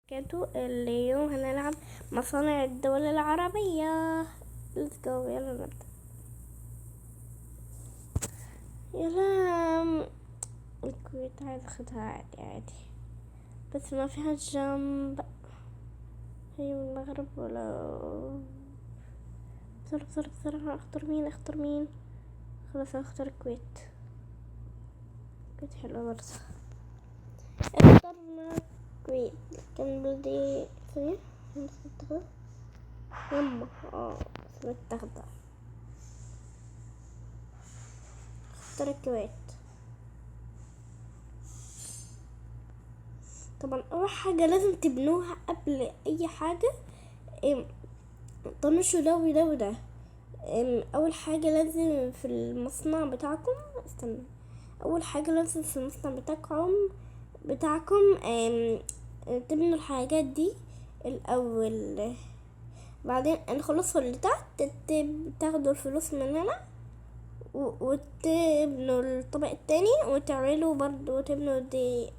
كاتو اليوم هنلعب مصانع الدول العربية. Let's go. يلا نبدأ. يلا الكويت عايز اخدها عادي عادي، بس ما فيها جنب. هي من المغرب ولا بسرعة اختار مين. خلاص اختار الكويت. الكويت حلوة برضه. اخترنا الكويت. كان بلدي ثانية نختار يما متاخدة. اختار الكويت. طبعا اول حاجة لازم تبنوها قبل اي حاجة. طنشوا ده. اول حاجة لازم في المصنع بتاعكم استنى. اول حاجة لازم في المصنع بتاعكم تبنوا الحاجات دي الاول. بعدين نخلصوا اللي تحت تاخدوا الفلوس من هنا وتبنوا الطبق التاني وتعملوا برضو وتبنوا دي.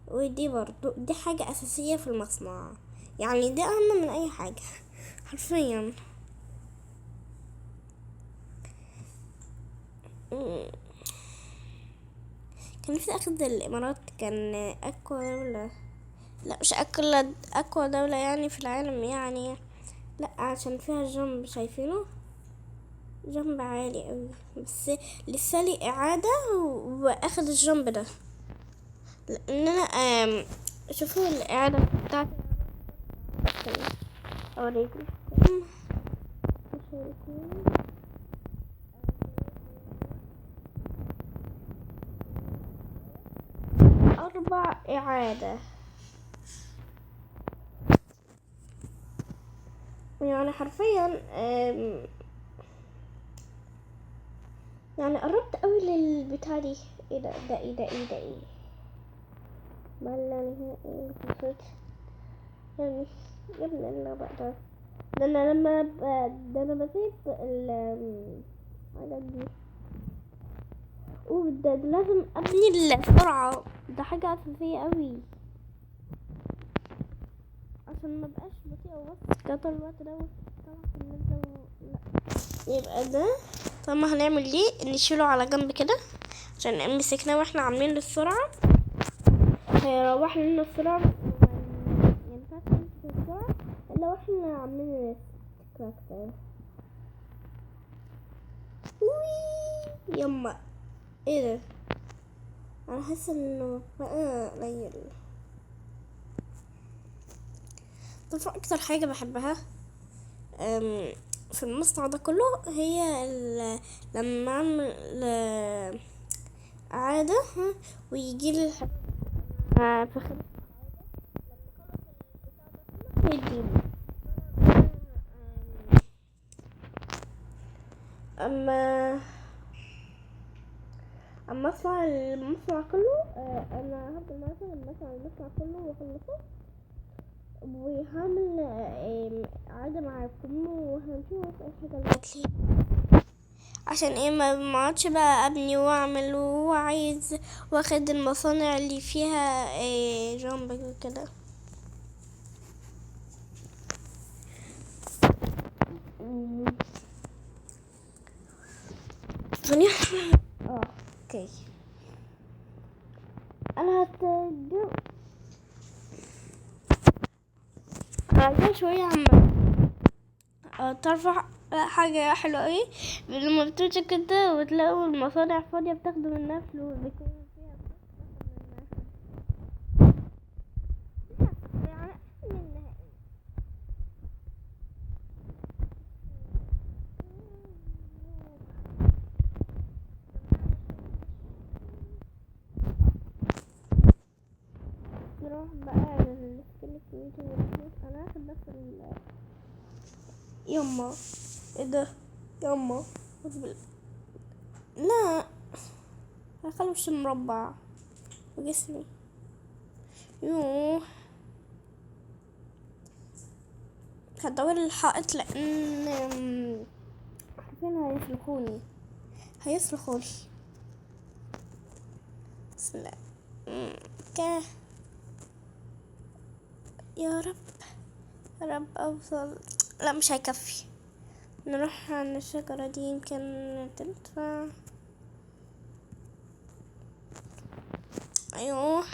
ودي برضو دي حاجة أساسية في المصنع، يعني دي أهم من أي حاجة حرفيا. كان نفسي أخد الإمارات، كان أقوى دولة. لا مش أقوى دولة يعني في العالم يعني. لا عشان فيها جنب شايفينه، جنب عالي أوي، بس لسه لي إعادة وأخد الجنب ده لأن أنا شوفوا الإعادة بتاعتي أوريكم. أربع إعادة، يعني حرفيا يعني قربت قوي للبتاع دي. ايه ده ما لا نهائي الفكرة. يعني يا ابن الله بقى ده انا ده انا بسيب الحاجات دي. ده لازم ابني السرعة، ده حاجة اساسية قوي عشان ما بقاش بطيئة وبس كده الوقت ده طبعا في النزل. لا يبقى ده. طب ما هنعمل دي نشيله على جنب كده عشان مسكناه واحنا عاملين السرعة. هيروح لنا السرعة، ينفعش نمسك السرعة الا واحنا عاملين الكراكتر. يما ايه ده، انا حاسه انه بقى قليل. طب اكتر حاجه بحبها في المصنع ده كله هي لما اعمل عادة ويجي لي في يجي. اما اصنع المصنع كله انا هفضل مثلا المصنع كله واخلصه وهعمل عادة معاكم وهنشوف اي حاجة اللي عشان ايه ما اقعدش بقى ابني واعمل وهو عايز واخد المصانع اللي فيها جنب كده. ثانية اوكي انا هتجو شوية ترفع حاجة حلوة اوي لما بتمشي كده وتلاقوا المصانع فاضية بتاخدوا منها فلوس بيكون فيها نروح بقى للسكيلت ونشوف. انا هاخد بس يما ايه ده يما لا هخلي وش مربع وجسمي. يوه هدور الحائط لان عارفين هيسلخوني بسم الله. يا رب، يا رب اوصل. لا مش هيكفي، نروح عند الشجرة دي يمكن تنفع. ايوه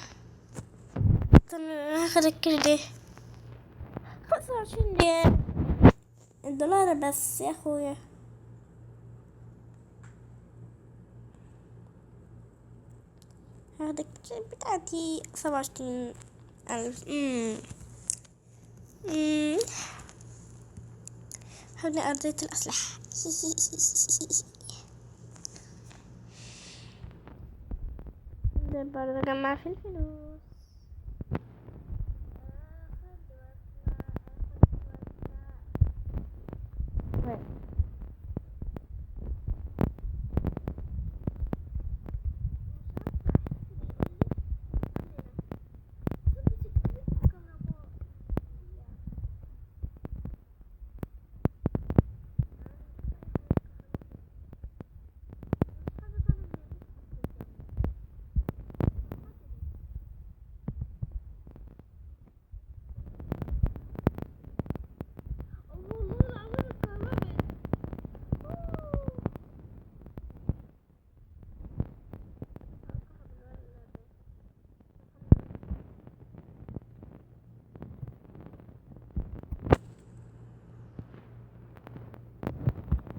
استنى هاخد الكريدي. 25 دولار بس يا اخويا. هاخد الكريدي بتاعتي 27,000. مم. حولي أرضية الأسلحة. ده برضه جمع في الفلوس.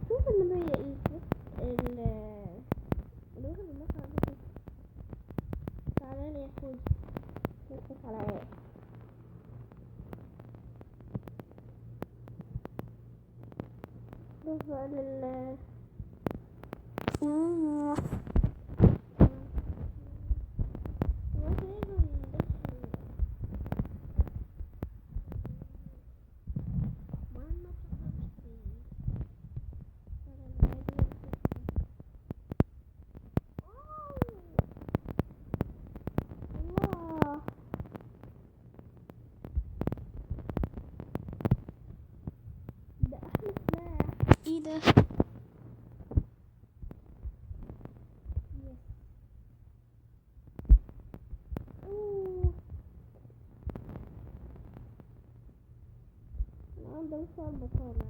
شوف اللي هي الوجه المصعب ده. تعالى لي يا اخوي نتفق على ايه. نروح بقى آه. الله، ده احلى سلاح. ايه ده؟ اوه النهارده لسه البطالة.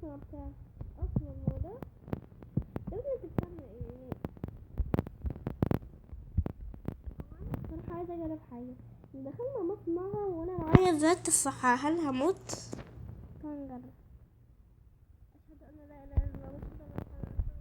بتاع اصلا هو ده تقدر تفهم ايه. صراحة عايزة اجرب حاجة. دخلنا مصنع وانا معايا ذات الصحة، هل هموت؟ تعال نجرب. اشهد ان لا اله الا الله واشهد ان محمدا رسول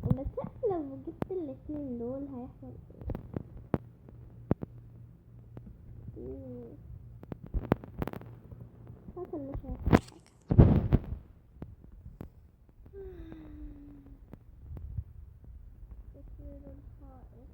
الله. بس لو جبت الاتنين دول هيحصل ايه؟ حصل مش هيحصل حاجة. تصوير الحائط.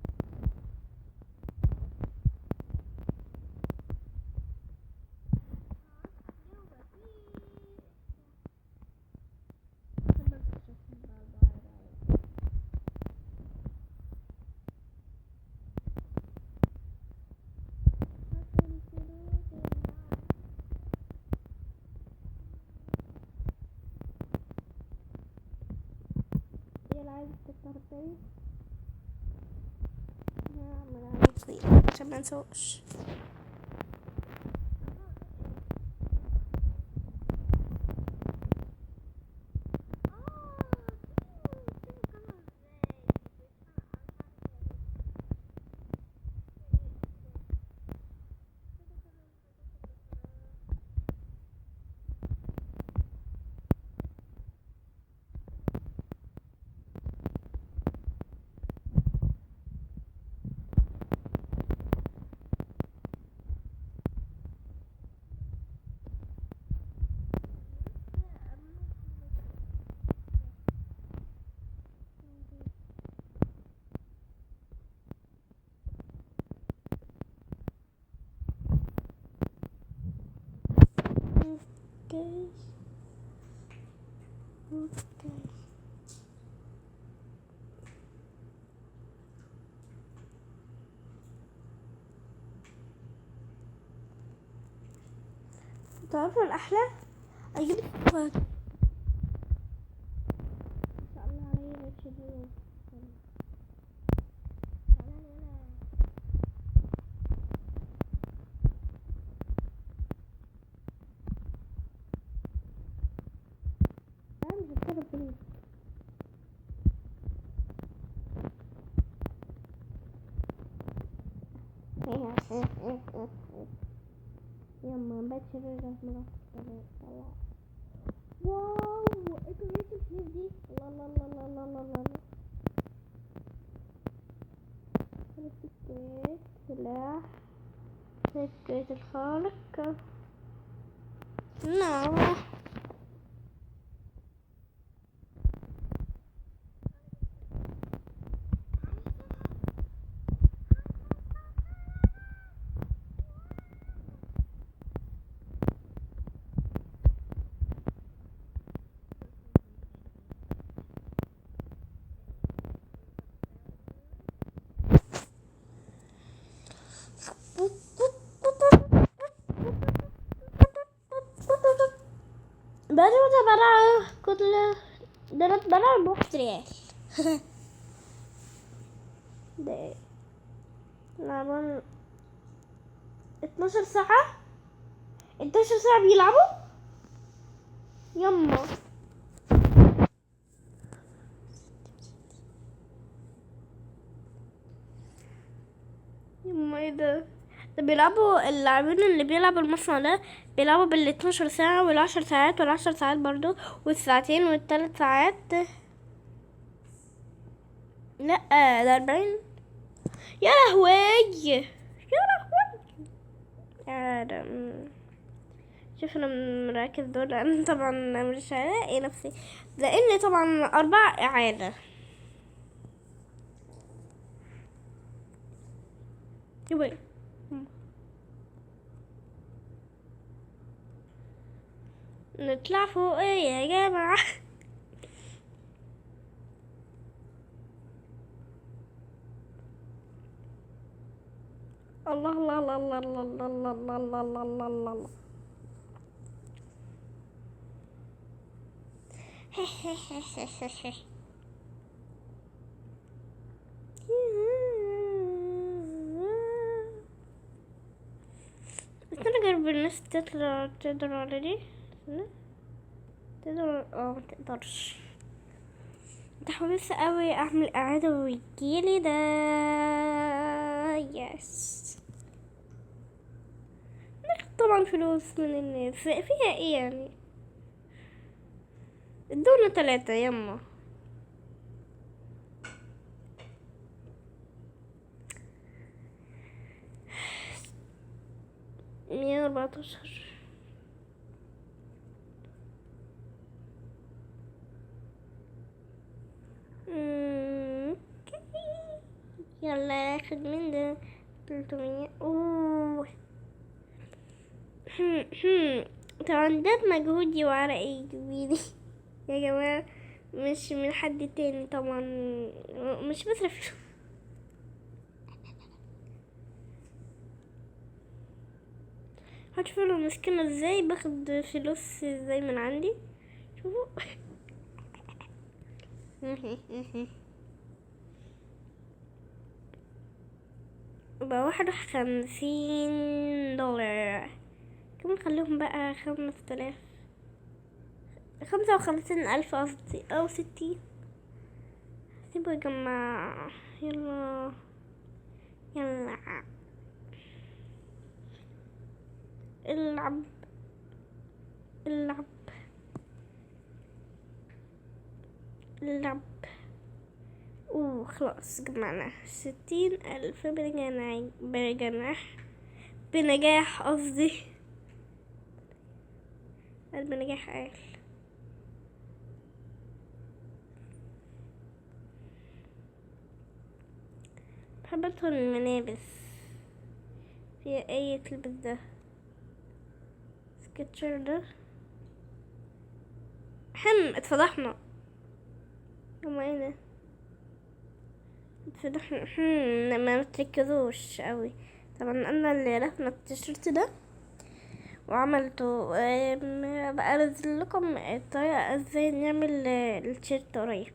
يلا عايز تكتر تاني. هعمل عليه كليك عشان ما نسوقش. اوكي اوكي. تعرفوا الأحلى أجيب فواكه. إن شاء الله علي بتشدون. أنا مش هتكلم فلوس. يما بتشرب مرة. واو انتوا لقيتوا الفلوس دي؟ الله الله الله الله الله الله الله. الكيك سلاح سكة الخارق. نعم بعد ما تبرع كل ده تبرع ب1 ريال. ده لعبان 12 ساعة 12 ساعة بيلعبوا. يما يما ايه ده بيلعبوا اللاعبين اللي بيلعبوا المصنع ده بيلعبوا بال12 ساعة وال10 ساعات وال10 ساعات برضو والساعتين وال3 ساعات. لا ده 40. يا لهوي يا لهوي. شوف انا مراكز دول انا طبعا مش هلاقي نفسي لاني طبعا 4 اعادة. يبقى نطلع فوق ايه يا جماعة. الله الله الله الله الله الله الله الله الله الله الله. بس انا جرب الناس تقدر على دي تقدر ما تقدرش. متحمس قوي اعمل اعادة ويجيلي ده. يس طبعا فلوس من الناس فيها ايه يعني. ادونا 3 يما. 114. يلا اخد من ده 300. اوه طبعا ده مجهودي وعرقي جميلي يا جماعة مش من حد تاني طبعا مش بصرف. هتشوفوا المسكنة ازاي باخد فلوس ازاي من عندي. شوفوا بقى $51. كمان خليهم بقى 5000 55,000 قصدي او 60. سيبوا يا جماعة يلا يلا العب العب العب. خلاص جمعنا 60,000 بنجاح قصدي بنجاح قال. بحب ادخل الملابس في اي تلبس ده سكتشر ده اتفضحنا. هما ايه ده؟ اتفضحنا. ما تركزوش قوي. طبعا انا اللي رفنا التيشيرت ده وعملته. بقى انزل لكم الطريقة ازاي نعمل التيشيرت قريب.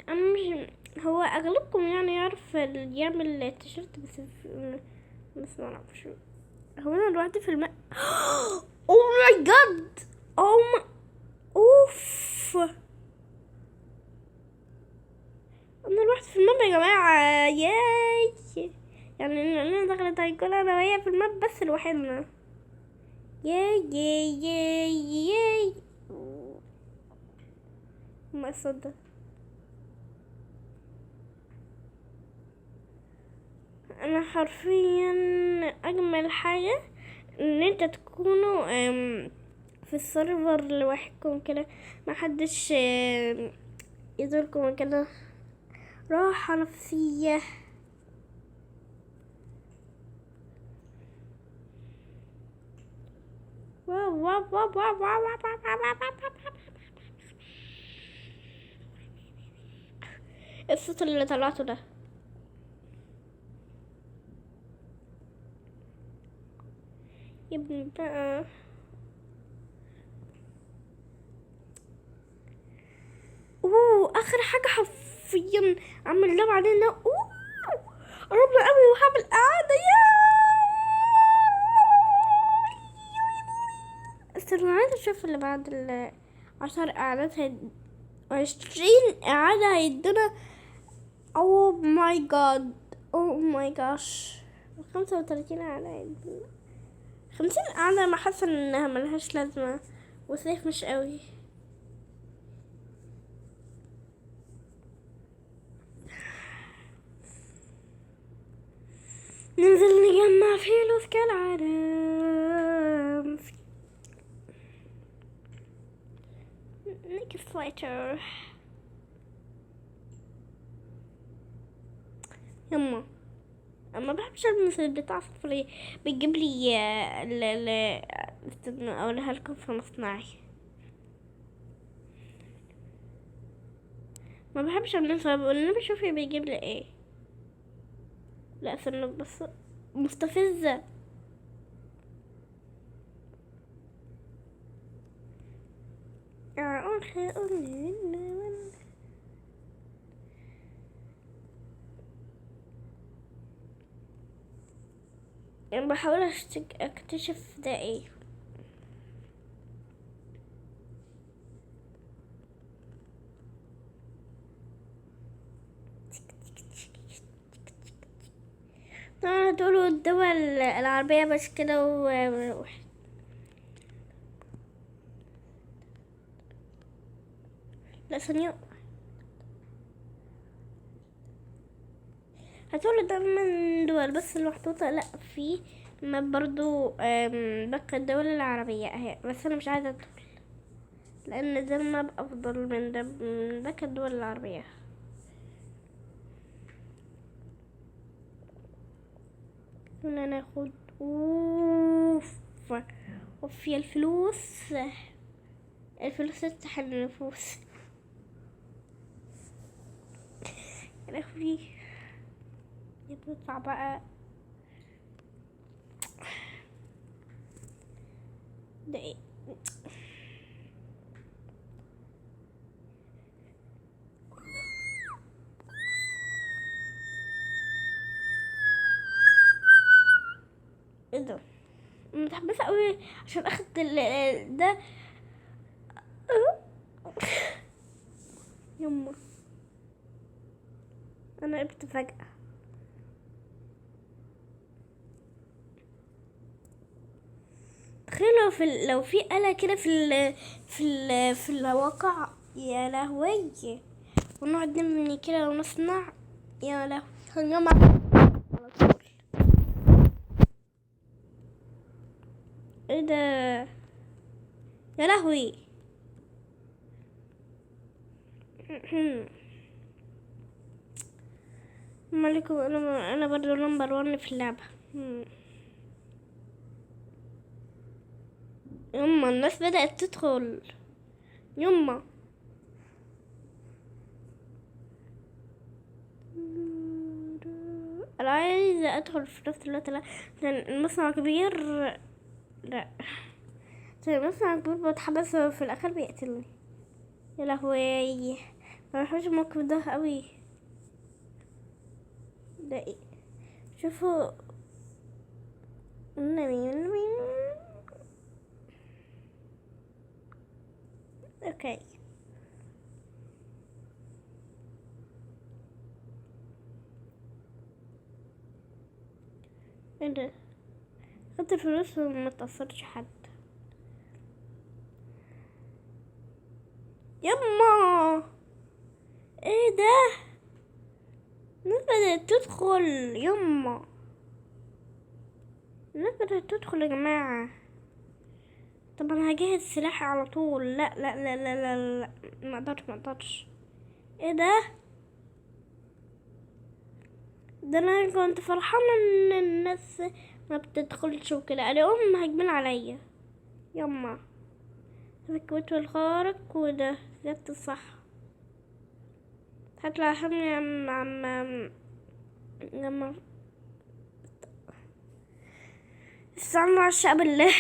انا مش، هو اغلبكم يعني يعرف يعمل التيشيرت بس ما اعرفش. هو انا لوحدي في الماء. او ماي جاد. او ما اوف. انا لوحدي في الماء يا جماعه. ياي. يعني انا دخلت هيكون انا وهي في الماء بس لوحدنا. ياي ياي ياي ياي. ما صدق. انا حرفيا اجمل حاجه ان انت تكونوا في السيرفر لوحدكم كده، ما حدش يزوركم كده. راحة نفسية. واو واو واو واو واو واو واو واو. الصوت اللي طلعته ده. يا ابني بقى. اخر حاجة حرفيا اعمل ده بعدين. قربنا قوي وهعمل قعدة. استنى عايزة اشوف اللي بعد 10 قعدات 20 قعدة هيدونا. او ماي جاد. او ماي جاش. 35 قعدة هيدونا. 50 قعدة ما حاسة انها ملهاش لازمة وسيف مش قوي. ننزل نجمع فلوس كالعادة. نيكست فايتر. يما اما بحبش المس بتاع صفري. بتجيب لي استنى اقولها لكم في مصنعي. ما بحبش المسها. بقول انا بشوفي بيجيب لي ايه. لا استنى بس. مستفزة. يعني بحاول اكتشف ده ايه. طبعا دول الدول العربية بس كده لا ثانية. هتقول ده من دول بس المحطوطة. لا في ما برضو باقي الدول العربية اهي. بس انا مش عايزة ادخل لان ده ما افضل من ده من باقي الدول العربية. هنا ناخد. اوف. اوف يا الفلوس. الفلوس تفتح النفوس. يا لهوي. يطلع بقى. ده ايه؟ ايه ده؟ متحمسة قوي عشان اخد ده. يما انا قبت فجأة. تخيلوا لو في آلة كده في الواقع. يا لهوي. ونقعد نبني كده ونصنع. يا لهوي. هنجمع على طول. ايه ده؟ يا لهوي. مالكم، انا برضو نمبر 1 في اللعبة. يما الناس بدأت تدخل. يما انا عايزة ادخل في نفس الوقت، لا لان المصنع كبير. لا عشان المصنع كبير بتحبس في الاخر بيقتلني. يا لهوي، ما بحبش الموقف ده قوي. ده ايه؟ شوفوا النبي. اوكي. ايه ده؟ خدت الفلوس وما تأثرش حد. يما ايه ده؟ الناس بدأت تدخل. يما الناس بدأت تدخل يا جماعة. طب انا هجهز سلاحي على طول. لا لا لا لا لا, لا. ما اقدرش. ايه ده؟ ده انا كنت فرحانة ان الناس ما بتدخلش وكده، اليوم هجمين عليا. يما ركبت الخارق وده جت الصح. هطلع حمي عم لما استنوا عشاء بالله.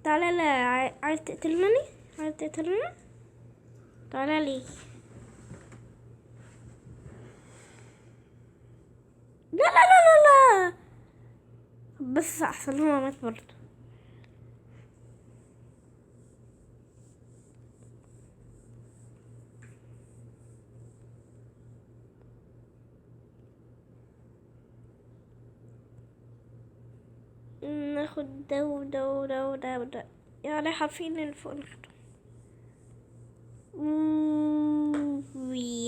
تعالى. لا عايز تقتلني؟ عايز تقتلني؟ تعالى لي. لا لا لا لا لا، بس احسن هو مات برضه. ناخد ده وده وده وده وده، يعني حرفين اللي فوق ناخده.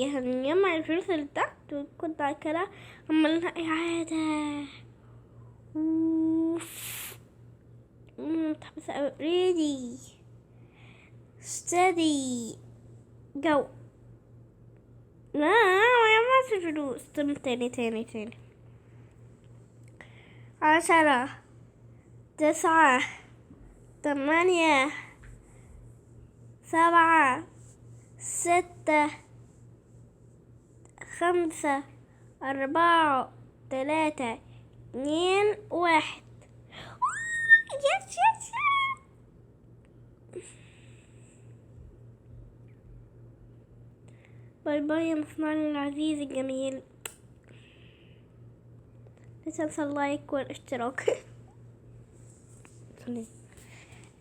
هنجمع الفلوس اللي تحت وكنت على كده عملنا إعادة. متحمسة أوي. ready steady go. لا ما في فلوس. طب تاني. 10 9 8 7 6 5 4 3 2 1. يس. باي باي يا مصنعنا العزيز الجميل. لا تنسى اللايك والاشتراك.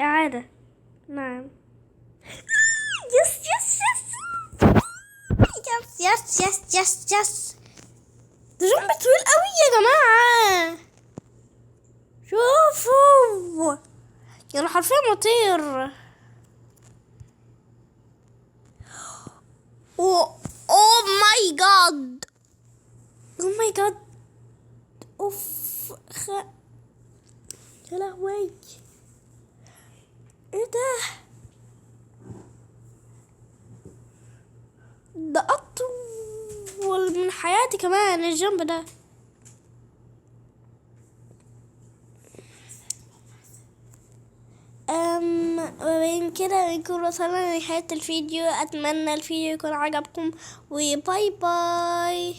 إعادة. نعم. يس. ده جنب طويل قوي يا جماعة. شوفوا يعني حرفيا مطير. اوه ماي جاد. اوف يا لهوي. ايه ده اطول من حياتي كمان الجنب ده. وبين كده نكون وصلنا لنهاية الفيديو. اتمنى الفيديو يكون عجبكم وباي باي.